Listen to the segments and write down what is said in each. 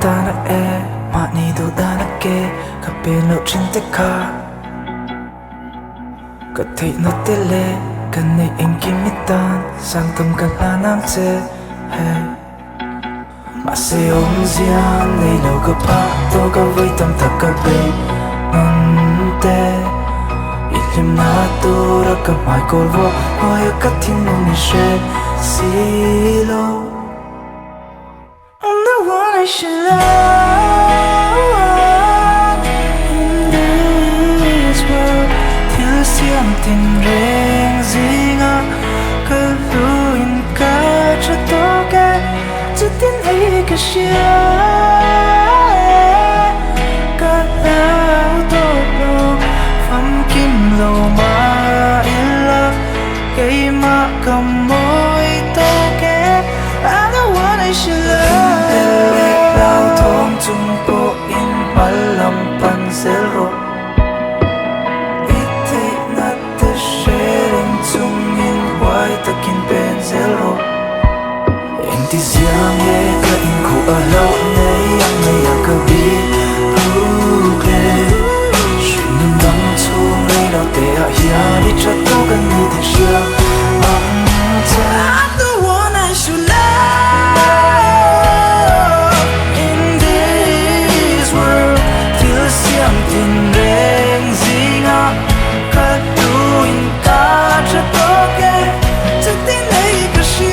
ta na e mà ni do ta na ke ka pe lo chin te kha ka thei na te le ka nei en ki mi tan sang tam ka la nam che he mà se om zian nei lo ka pa to ka vai tam ta ka be nan te ilim na to ra ka mai kol vo hoy ka tin no ni she si lo I'm the one I should love in this world thiếu xiêm tình rèn riêng à cứ luôn cả cho tôi cái chỉ tin ấy cái xia cả lão tôi lo phẩm kim lâu mà illa cái mà cầm môi tôi cái I'm the one I should love chung po in malam pan zero ite na te sharing chung in why takin pen zero in ti siang ye ka in khu a lo nei yang nei a ka bi ruke shin dang chung nei lo te a ya ni cha to kan ni te sha mang cha I'm the one I should love tình rèn riêng à cả đôi ta cho tôi cái chắc tin lấy cái gì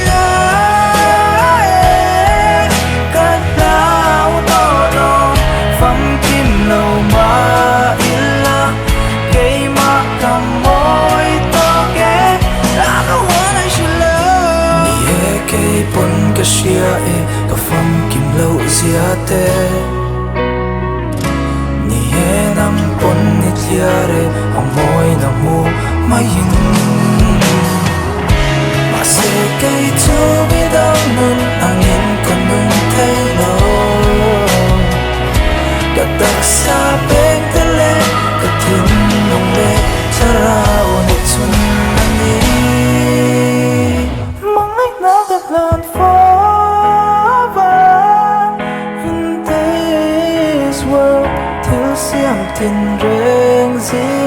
cả lão to đó phẩm kim lâu mà illa cái mà cầm môi to cái I'm the one I should love nhẹ cái bún cái xia cái phẩm kim lâu zia te nam pon ni tiare amoi na mu mayin ma se kai chu bi dang nun angin kon nun thai lo da tak sa beng te le ka tin nong le charao ni chun ni mang ai na the plan forward in this world xiêm tình rèn riêng